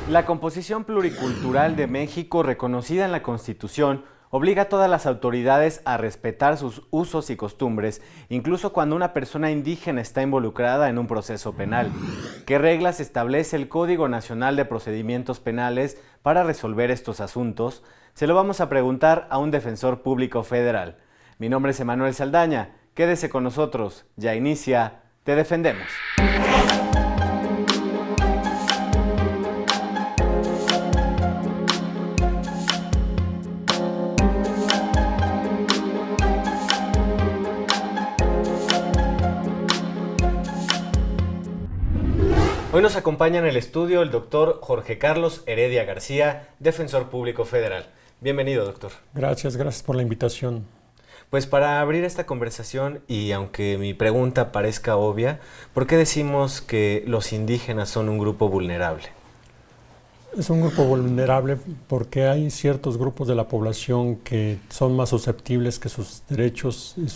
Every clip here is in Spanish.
La composición pluricultural de México, reconocida en la Constitución, obliga a todas las autoridades a respetar sus usos y costumbres, incluso cuando una persona indígena está involucrada en un proceso penal. ¿Qué reglas establece el Código Nacional de Procedimientos Penales para resolver estos asuntos? Se lo vamos a preguntar a un defensor público federal. Mi nombre es Emanuel Saldaña. Quédese con nosotros. Ya inicia Te Defendemos. Hoy nos acompaña en el estudio el doctor Jorge Carlos Heredia García, defensor público federal. Bienvenido, doctor. Gracias por la invitación. Pues para abrir esta conversación, y aunque mi pregunta parezca obvia, ¿por qué decimos que los indígenas son un grupo vulnerable? Es un grupo vulnerable porque hay ciertos grupos de la población que son más susceptibles que sus derechos y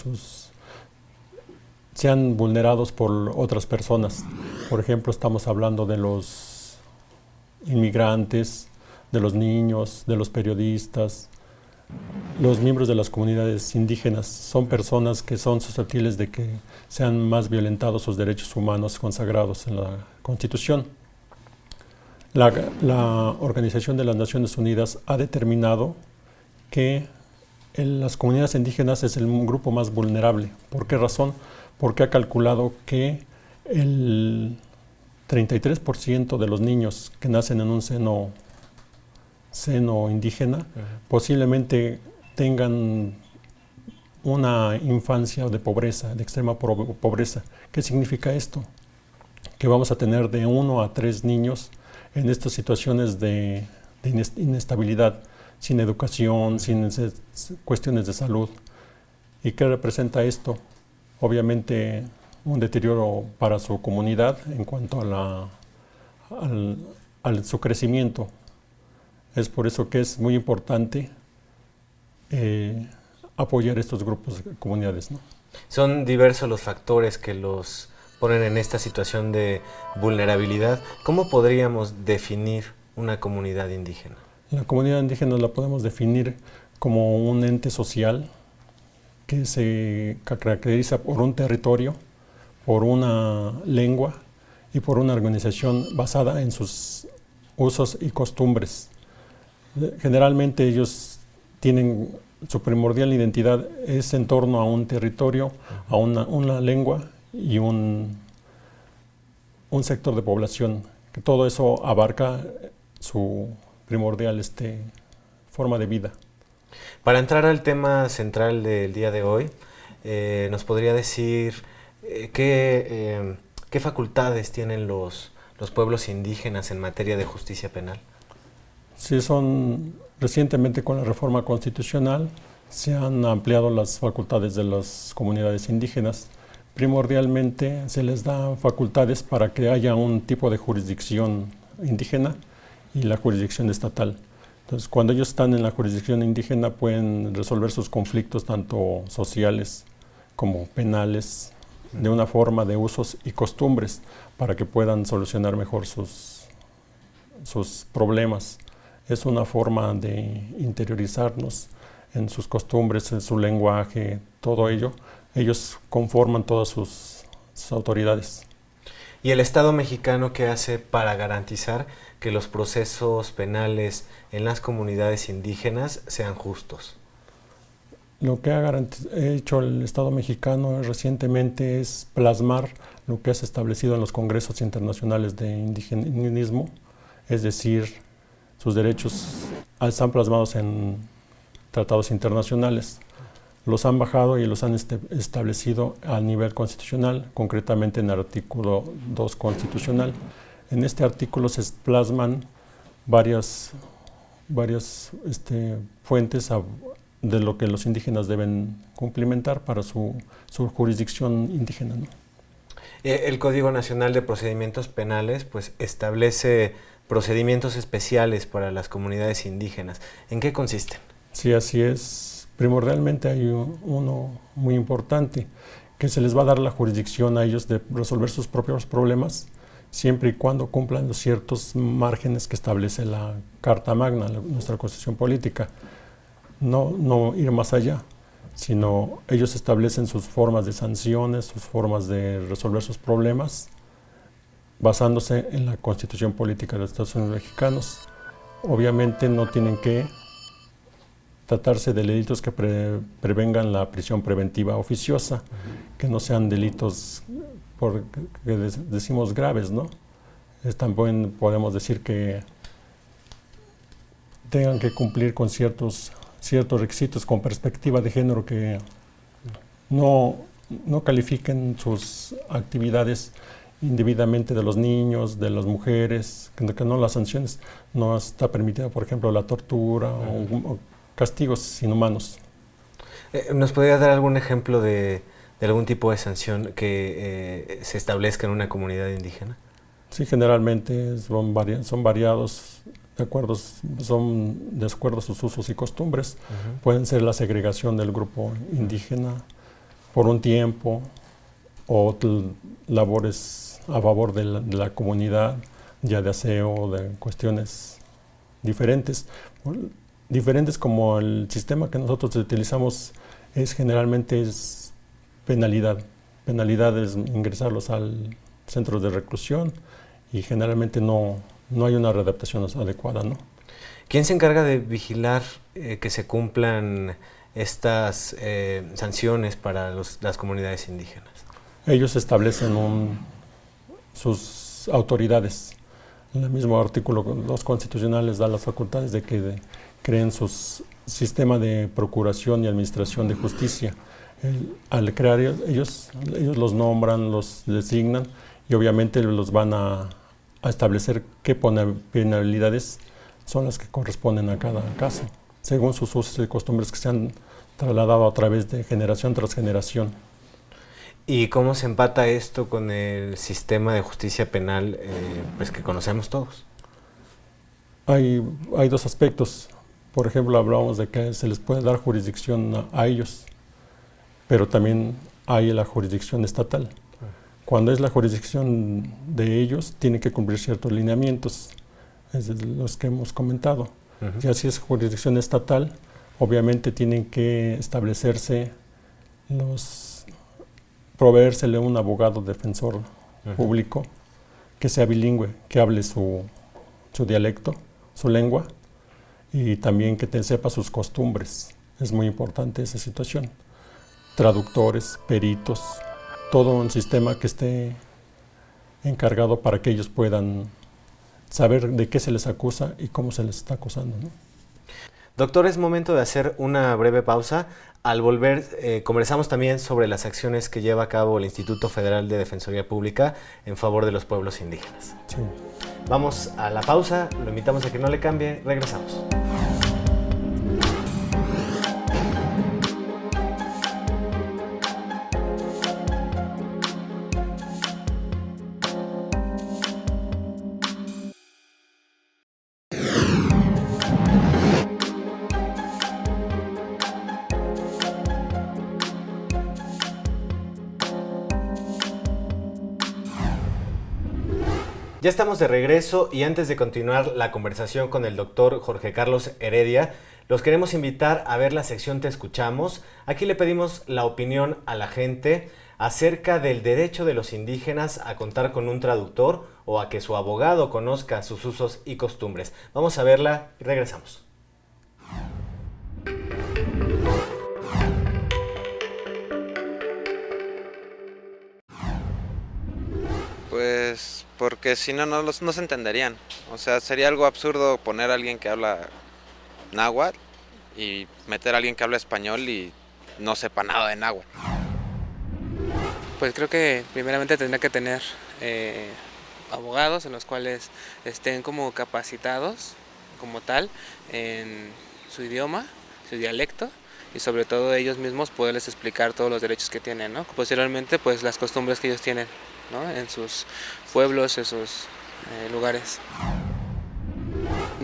sean vulnerados por otras personas. Por ejemplo, estamos hablando de los inmigrantes, de los niños, de los periodistas. Los miembros de las comunidades indígenas son personas que son susceptibles de que sean más violentados sus derechos humanos consagrados en la Constitución. La Organización de las Naciones Unidas ha determinado que las comunidades indígenas es el grupo más vulnerable. ¿Por qué razón? Porque ha calculado que el 33% de los niños que nacen en un seno indígena posiblemente tengan una infancia de pobreza, de extrema pobreza. ¿Qué significa esto? Que vamos a tener de 1 a 3 niños en estas situaciones de inestabilidad, sin educación, sin cuestiones de salud. ¿Y qué representa esto? Obviamente un deterioro para su comunidad en cuanto a su crecimiento. Es por eso que es muy importante apoyar estos grupos de comunidades, ¿no? Son diversos los factores que los ponen en esta situación de vulnerabilidad. ¿Cómo podríamos definir una comunidad indígena? La comunidad indígena la podemos definir como un ente social que se caracteriza por un territorio, por una lengua y por una organización basada en sus usos y costumbres. Generalmente ellos tienen su primordial identidad es en torno a un territorio, a una lengua y un sector de población, que todo eso abarca su primordial forma de vida. Para entrar al tema central del día de hoy, ¿nos podría decir qué facultades tienen los pueblos indígenas en materia de justicia penal? Sí, recientemente con la reforma constitucional se han ampliado las facultades de las comunidades indígenas. Primordialmente se les da facultades para que haya un tipo de jurisdicción indígena y la jurisdicción estatal. Entonces, cuando ellos están en la jurisdicción indígena pueden resolver sus conflictos tanto sociales como penales de una forma de usos y costumbres para que puedan solucionar mejor sus problemas. Es una forma de interiorizarnos en sus costumbres, en su lenguaje, todo ello. Ellos conforman todas sus autoridades. ¿Y el Estado mexicano qué hace para garantizar que los procesos penales en las comunidades indígenas sean justos? Lo que ha hecho el Estado mexicano recientemente es plasmar lo que es establecido en los congresos internacionales de indigenismo, es decir, sus derechos están plasmados en tratados internacionales. Los han bajado y los han establecido a nivel constitucional, concretamente en el artículo 2 constitucional. En este artículo se plasman varias fuentes de lo que los indígenas deben cumplimentar para su jurisdicción indígena, ¿no? El Código Nacional de Procedimientos Penales pues, establece procedimientos especiales para las comunidades indígenas. ¿En qué consisten? Sí, así es. Primordialmente hay uno muy importante, que se les va a dar la jurisdicción a ellos de resolver sus propios problemas siempre y cuando cumplan los ciertos márgenes que establece la Carta Magna, nuestra Constitución Política. No ir más allá, sino ellos establecen sus formas de sanciones, sus formas de resolver sus problemas, basándose en la Constitución Política de los Estados Unidos Mexicanos. Obviamente no tienen que tratarse de delitos que prevengan la prisión preventiva oficiosa, que no sean delitos que decimos graves, ¿no? También podemos decir que tengan que cumplir con ciertos requisitos con perspectiva de género, que no califiquen sus actividades indebidamente de los niños, de las mujeres, que no las sanciones. No está permitida, por ejemplo, la tortura o castigos inhumanos. ¿Nos podría dar algún ejemplo de algún tipo de sanción que se establezca en una comunidad indígena? Sí, generalmente son variados, son de acuerdo a sus usos y costumbres. Pueden ser la segregación del grupo indígena por un tiempo, o labores a favor de la comunidad, ya de aseo, de cuestiones diferentes. Diferentes, como el sistema que nosotros utilizamos generalmente es penalidad. Penalidad es ingresarlos al centro de reclusión, y generalmente no hay una readaptación adecuada, ¿no? ¿Quién se encarga de vigilar que se cumplan estas sanciones para las comunidades indígenas? Ellos establecen sus autoridades. El mismo artículo 2 constitucional les da las facultades de que creen su sistema de procuración y administración de justicia. Al crear ellos los nombran, los designan, y obviamente los van a establecer qué penalidades son las que corresponden a cada caso, según sus usos y costumbres que se han trasladado a través de generación tras generación. ¿Y cómo se empata esto con el sistema de justicia penal pues que conocemos todos? Hay dos aspectos. Por ejemplo, hablábamos de que se les puede dar jurisdicción a ellos, pero también hay la jurisdicción estatal. Cuando es la jurisdicción de ellos, tienen que cumplir ciertos lineamientos, es de los que hemos comentado. Y si es jurisdicción estatal, obviamente tienen que establecerse proveérsele un abogado defensor público que sea bilingüe, que hable su dialecto, su lengua, y también que sepa sus costumbres. Es muy importante esa situación. Traductores, peritos, todo un sistema que esté encargado para que ellos puedan saber de qué se les acusa y cómo se les está acusando, ¿no? Doctor, es momento de hacer una breve pausa. Al volver, conversamos también sobre las acciones que lleva a cabo el Instituto Federal de Defensoría Pública en favor de los pueblos indígenas. Sí. Vamos a la pausa, lo invitamos a que no le cambie, regresamos. Ya estamos de regreso, y antes de continuar la conversación con el doctor Jorge Carlos Heredia, los queremos invitar a ver la sección Te Escuchamos. Aquí le pedimos la opinión a la gente acerca del derecho de los indígenas a contar con un traductor o a que su abogado conozca sus usos y costumbres. Vamos a verla y regresamos. Pues porque si no, no se entenderían. O sea, sería algo absurdo poner a alguien que habla náhuatl y meter a alguien que habla español y no sepa nada de náhuatl. Pues creo que primeramente tendría que tener abogados en los cuales estén como capacitados como tal en su idioma, su dialecto, y sobre todo ellos mismos poderles explicar todos los derechos que tienen, ¿no? Posteriormente, pues las costumbres que ellos tienen, ¿no? En sus pueblos, en sus lugares.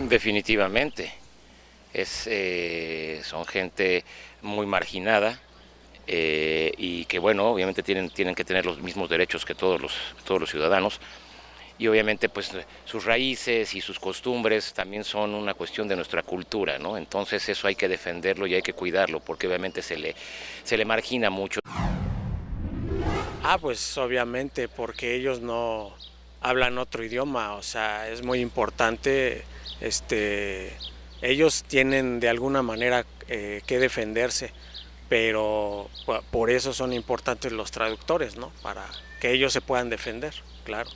Definitivamente. Son gente muy marginada y que, bueno, obviamente tienen que tener los mismos derechos que todos los ciudadanos. y obviamente pues sus raíces y sus costumbres también son una cuestión de nuestra cultura, ¿no? Entonces eso hay que defenderlo y hay que cuidarlo porque obviamente se le margina mucho. Pues obviamente porque ellos no hablan otro idioma, o sea, es muy importante, ellos tienen de alguna manera que defenderse, pero por eso son importantes los traductores, ¿no? Para que ellos se puedan defender, claro.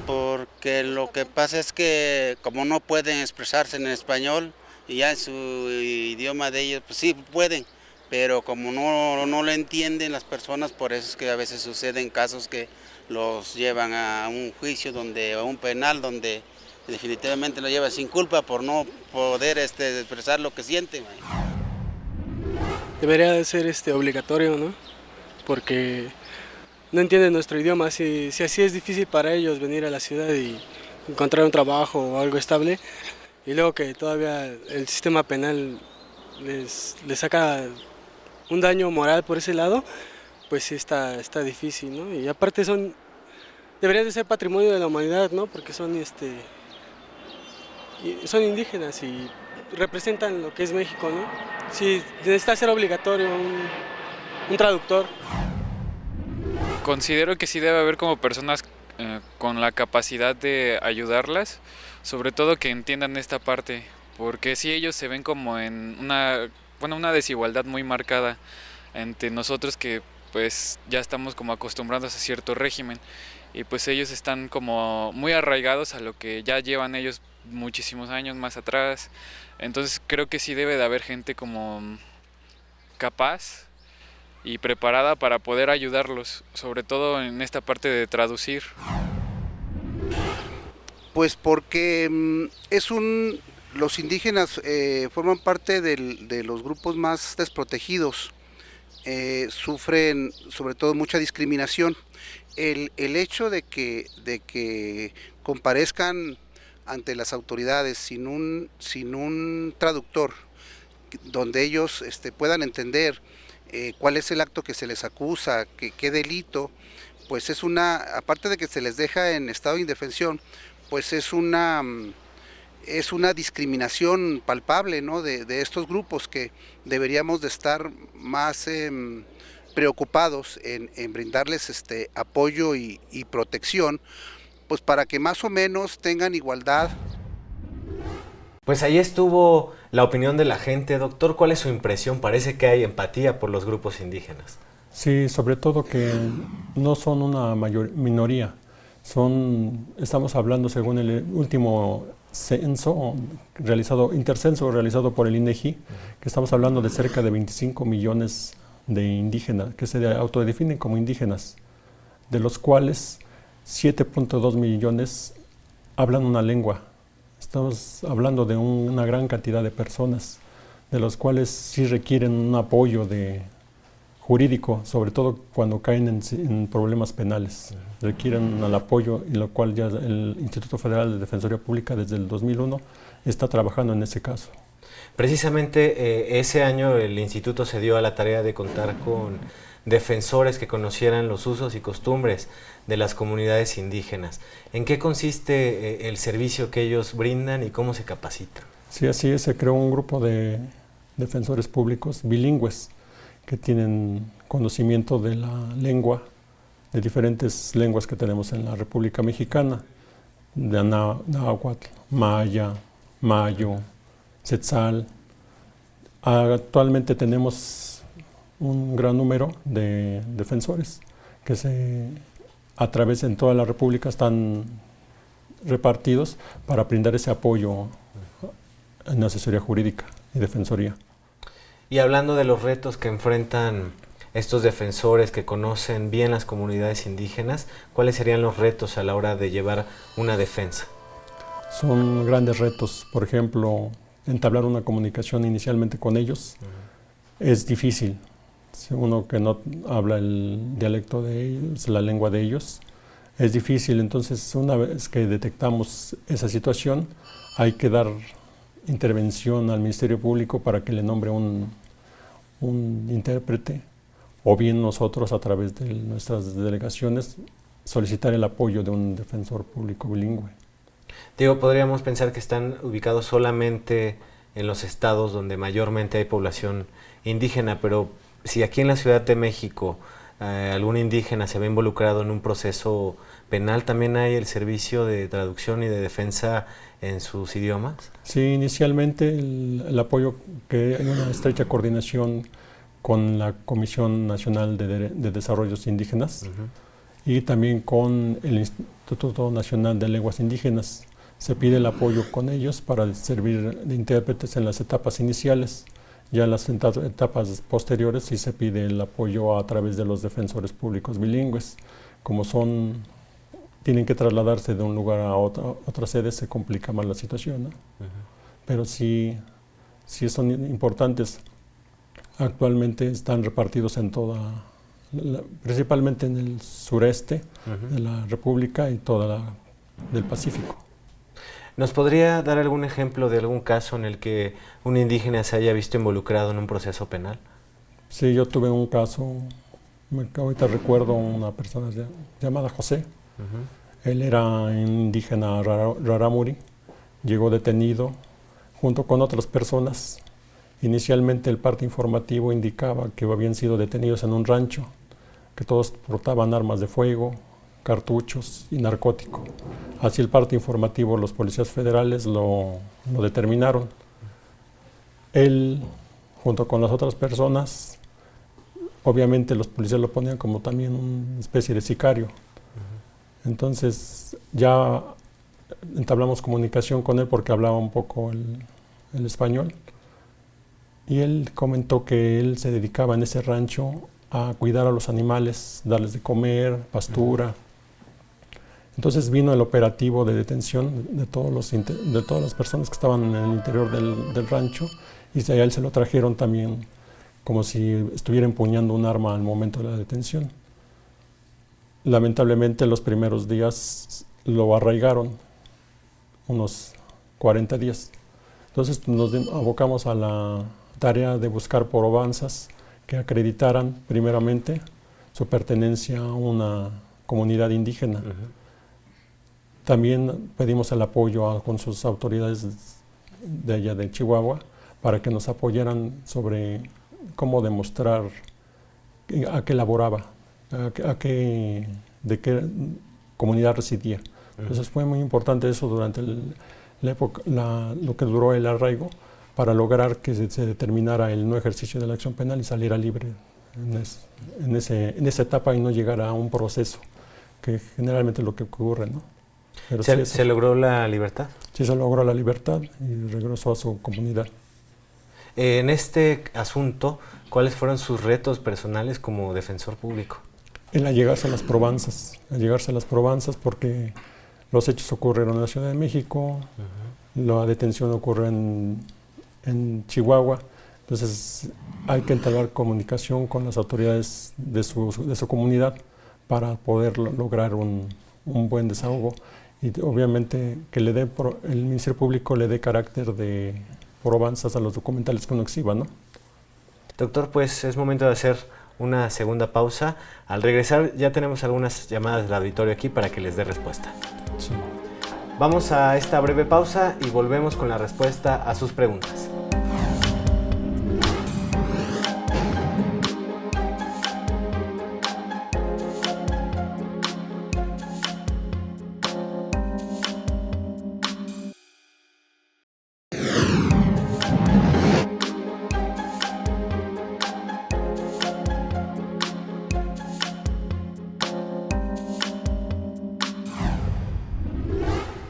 Porque lo que pasa es que como no pueden expresarse en español y ya en su idioma de ellos, pues sí pueden, pero como no lo entienden las personas, por eso es que a veces suceden casos que los llevan a un juicio a un penal donde definitivamente lo llevan sin culpa por no poder expresar lo que sienten. Debería de ser obligatorio, ¿no? Porque no entienden nuestro idioma. Si así es difícil para ellos venir a la ciudad y encontrar un trabajo o algo estable, y luego que todavía el sistema penal les saca un daño moral por ese lado, pues sí está difícil, ¿no? Y aparte deberían de ser patrimonio de la humanidad, ¿no? Porque son indígenas y representan lo que es México, ¿no? Sí, necesita ser obligatorio un traductor. Considero que sí debe haber como personas con la capacidad de ayudarlas, sobre todo que entiendan esta parte, porque sí ellos se ven como en una desigualdad muy marcada entre nosotros que pues ya estamos como acostumbrados a cierto régimen y pues ellos están como muy arraigados a lo que ya llevan ellos muchísimos años más atrás. Entonces creo que sí debe de haber gente como capaz y preparada para poder ayudarlos, sobre todo en esta parte de traducir. Pues porque los indígenas forman parte de los grupos más desprotegidos, sufren sobre todo mucha discriminación. El hecho de que comparezcan ante las autoridades sin un traductor, donde ellos puedan entender cuál es el acto que se les acusa, qué delito, pues aparte de que se les deja en estado de indefensión, pues es una discriminación palpable, ¿no? de estos grupos que deberíamos de estar más preocupados en brindarles apoyo y protección, pues para que más o menos tengan igualdad. Pues ahí estuvo la opinión de la gente. Doctor, ¿cuál es su impresión? Parece que hay empatía por los grupos indígenas. Sí, sobre todo que no son una minoría. Estamos hablando según el último intercenso realizado por el INEGI, que estamos hablando de cerca de 25 millones de indígenas, que se autodefinen como indígenas, de los cuales 7.2 millones hablan una lengua. Estamos hablando de una gran cantidad de personas, de los cuales sí requieren un apoyo jurídico, sobre todo cuando caen en problemas penales. Requieren el apoyo, y lo cual ya el Instituto Federal de Defensoría Pública desde el 2001 está trabajando en ese caso. Precisamente ese año el instituto se dio a la tarea de contar con defensores que conocieran los usos y costumbres de las comunidades indígenas. ¿En qué consiste el servicio que ellos brindan y cómo se capacitan? Sí, así es, se creó un grupo de defensores públicos bilingües que tienen conocimiento de la lengua, de diferentes lenguas que tenemos en la República Mexicana, de náhuatl, maya, mayo, tzetzal. Actualmente tenemos un gran número de defensores que a través en toda la República están repartidos para brindar ese apoyo en asesoría jurídica y defensoría. Y hablando de los retos que enfrentan estos defensores que conocen bien las comunidades indígenas, ¿cuáles serían los retos a la hora de llevar una defensa? Son grandes retos, por ejemplo, entablar una comunicación inicialmente con ellos es difícil. Si uno que no habla el dialecto de ellos, la lengua de ellos, es difícil. Entonces, una vez que detectamos esa situación, hay que dar intervención al Ministerio Público para que le nombre un intérprete, o bien nosotros a través de nuestras delegaciones solicitar el apoyo de un defensor público bilingüe. Digo, podríamos pensar que están ubicados solamente en los estados donde mayormente hay población indígena, pero si aquí en la Ciudad de México algún indígena se ve involucrado en un proceso penal, ¿también hay el servicio de traducción y de defensa en sus idiomas? Sí, inicialmente el apoyo, que hay una estrecha coordinación con la Comisión Nacional de Desarrollos Indígenas y también con el Instituto Nacional de Lenguas Indígenas. Se pide el apoyo con ellos para servir de intérpretes en las etapas iniciales. Ya en las etapas posteriores sí se pide el apoyo a través de los defensores públicos bilingües. Como tienen que trasladarse de un lugar a otra sede, se complica más la situación, ¿no? Pero sí son importantes. Actualmente están repartidos en principalmente en el sureste de la República y del Pacífico. ¿Nos podría dar algún ejemplo de algún caso en el que un indígena se haya visto involucrado en un proceso penal? Sí, yo tuve un caso, ahorita recuerdo una persona llamada José. Él era un indígena rarámuri, llegó detenido junto con otras personas. Inicialmente el parte informativo indicaba que habían sido detenidos en un rancho, que todos portaban armas de fuego, cartuchos y narcótico. Así el parte informativo, los policías federales lo determinaron. Él, junto con las otras personas, obviamente los policías lo ponían como también una especie de sicario. Entonces ya entablamos comunicación con él porque hablaba un poco el español. Y él comentó que él se dedicaba en ese rancho a cuidar a los animales, darles de comer, pastura. Entonces vino el operativo de detención de todas las personas que estaban en el interior del rancho, y a él se lo trajeron también como si estuviera empuñando un arma al momento de la detención. Lamentablemente los primeros días lo arraigaron, unos 40 días. Entonces nos abocamos a la tarea de buscar probanzas que acreditaran primeramente su pertenencia a una comunidad indígena. También pedimos el apoyo con sus autoridades de allá de Chihuahua para que nos apoyaran sobre cómo demostrar a qué laboraba, de qué comunidad residía. Entonces fue muy importante eso durante la época, lo que duró el arraigo, para lograr que se determinara el no ejercicio de la acción penal y saliera libre en esa etapa y no llegara a un proceso, que generalmente es lo que ocurre, ¿no? Pero ¿Se logró la libertad? Sí, se logró la libertad y regresó a su comunidad. En este asunto, ¿cuáles fueron sus retos personales como defensor público? En allegarse a las probanzas, porque los hechos ocurrieron en la Ciudad de México, la detención ocurre en Chihuahua, entonces hay que entablar comunicación con las autoridades de su comunidad para poder lograr un buen desahogo, y obviamente que el Ministerio Público le dé carácter de probanzas a los documentales que uno exhiba, ¿no? Doctor, pues es momento de hacer una segunda pausa. Al regresar ya tenemos algunas llamadas del auditorio aquí para que les dé respuesta. Sí. Vamos a esta breve pausa y volvemos con la respuesta a sus preguntas.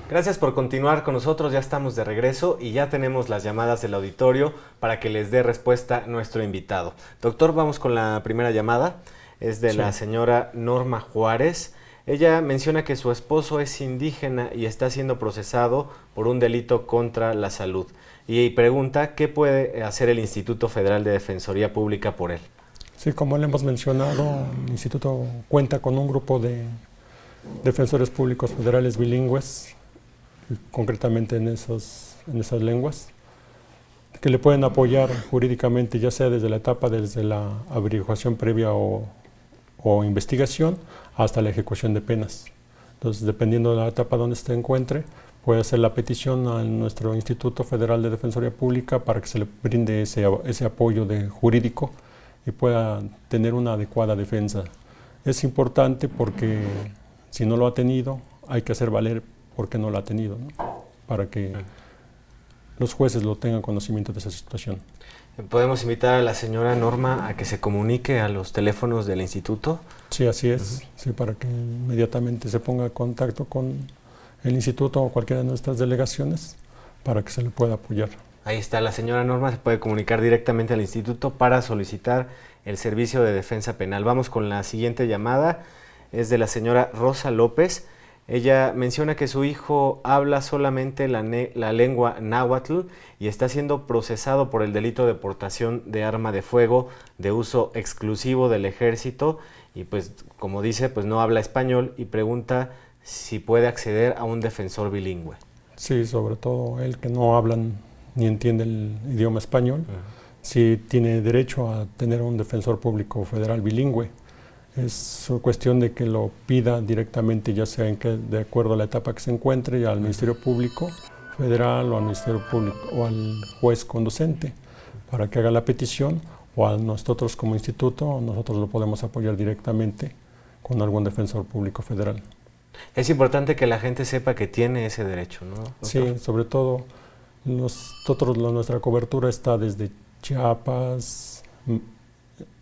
Gracias por continuar con nosotros, ya estamos de regreso y ya tenemos las llamadas del auditorio para que les dé respuesta nuestro invitado. Doctor, vamos con la primera llamada, es de la señora Norma Juárez. Ella menciona que su esposo es indígena y está siendo procesado por un delito contra la salud y pregunta qué puede hacer el Instituto Federal de Defensoría Pública por él. Sí, como le hemos mencionado, el Instituto cuenta con un grupo de defensores públicos federales bilingües, concretamente en esas lenguas, que le pueden apoyar jurídicamente, ya sea desde la averiguación previa o o investigación hasta la ejecución de penas. Entonces, dependiendo de la etapa donde se encuentre, puede hacer la petición a nuestro Instituto Federal de Defensoría Pública para que se le brinde ese apoyo jurídico y pueda tener una adecuada defensa. Es importante porque si no lo ha tenido, hay que hacer valer por qué no lo ha tenido, ¿no? Para que los jueces lo tengan conocimiento de esa situación. ¿Podemos invitar a la señora Norma a que se comunique a los teléfonos del instituto? Sí, así es, sí, para que inmediatamente se ponga en contacto con el instituto o cualquiera de nuestras delegaciones para que se le pueda apoyar. Ahí está, la señora Norma se puede comunicar directamente al instituto para solicitar el servicio de defensa penal. Vamos con la siguiente llamada, es de la señora Rosa López. Ella menciona que su hijo habla solamente la lengua náhuatl y está siendo procesado por el delito de portación de arma de fuego de uso exclusivo del ejército y pues como dice, pues no habla español y pregunta si puede acceder a un defensor bilingüe. Sí, sobre todo él que no habla ni entiende el idioma español, sí tiene derecho a tener un defensor público federal bilingüe. Es cuestión de que lo pida directamente, ya sea de acuerdo a la etapa que se encuentre, ya al Ministerio Público Federal o al Ministerio Público o al juez conducente para que haga la petición, o a nosotros como instituto, nosotros lo podemos apoyar directamente con algún defensor público federal. Es importante que la gente sepa que tiene ese derecho, ¿no, doctor? Sí, sobre todo nuestra cobertura está desde Chiapas,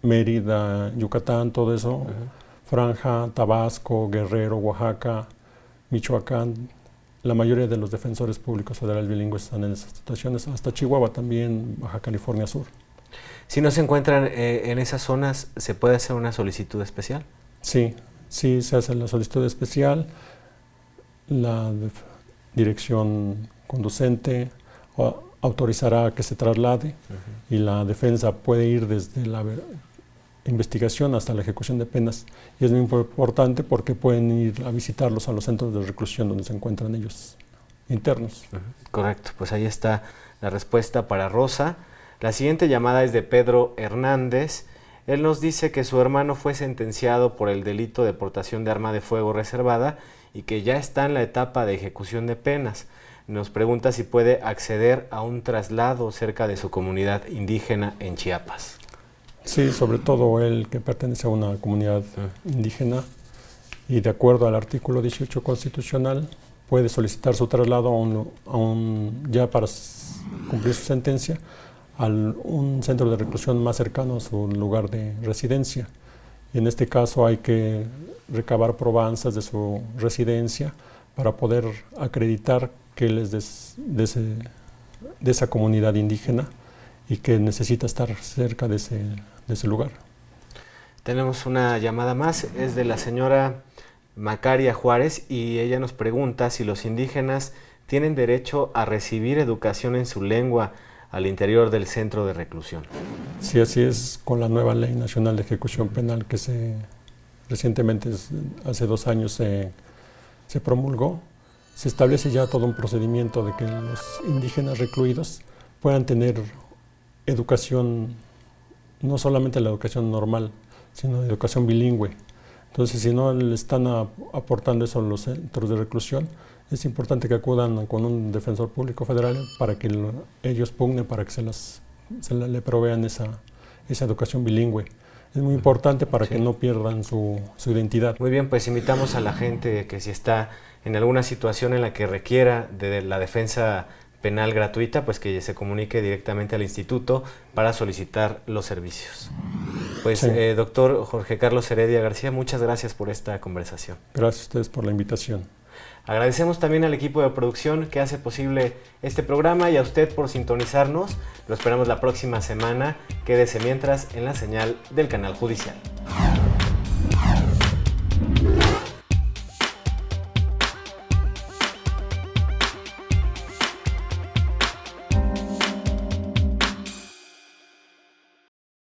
Mérida, Yucatán, todo eso, Franja, Tabasco, Guerrero, Oaxaca, Michoacán. La mayoría de los defensores públicos federales bilingües están en esas situaciones, hasta Chihuahua también, Baja California Sur. Si no se encuentran en esas zonas, ¿se puede hacer una solicitud especial? Sí, sí se hace la solicitud especial, la dirección conducente autorizará que se traslade y la defensa puede ir desde la investigación hasta la ejecución de penas. Y es muy importante porque pueden ir a visitarlos a los centros de reclusión donde se encuentran ellos internos. Correcto, pues ahí está la respuesta para Rosa. La siguiente llamada es de Pedro Hernández. Él nos dice que su hermano fue sentenciado por el delito de portación de arma de fuego reservada y que ya está en la etapa de ejecución de penas. Nos pregunta si puede acceder a un traslado cerca de su comunidad indígena en Chiapas. Sí, sobre todo él que pertenece a una comunidad indígena y de acuerdo al artículo 18 constitucional puede solicitar su traslado ya para cumplir su sentencia a un centro de reclusión más cercano a su lugar de residencia. Y en este caso hay que recabar probanzas de su residencia para poder acreditar que él es de esa comunidad indígena y que necesita estar cerca de ese lugar. Tenemos una llamada más, es de la señora Macaria Juárez y ella nos pregunta si los indígenas tienen derecho a recibir educación en su lengua al interior del centro de reclusión. Sí, así es, con la nueva Ley Nacional de Ejecución Penal que recientemente, hace 2 años, se promulgó. Se establece ya todo un procedimiento de que los indígenas recluidos puedan tener educación, no solamente la educación normal, sino educación bilingüe. Entonces, si no le están aportando eso a los centros de reclusión, es importante que acudan con un defensor público federal para que ellos pugnen para que se le provean esa educación bilingüe. Es muy importante para que no pierdan su identidad. Muy bien, pues invitamos a la gente que si está en alguna situación en la que requiera de la defensa penal gratuita, pues que se comunique directamente al instituto para solicitar los servicios. Pues sí. Doctor Jorge Carlos Heredia García, muchas gracias por esta conversación. Gracias a ustedes por la invitación. Agradecemos también al equipo de producción que hace posible este programa y a usted por sintonizarnos. Lo esperamos la próxima semana. Quédese mientras en la señal del canal judicial.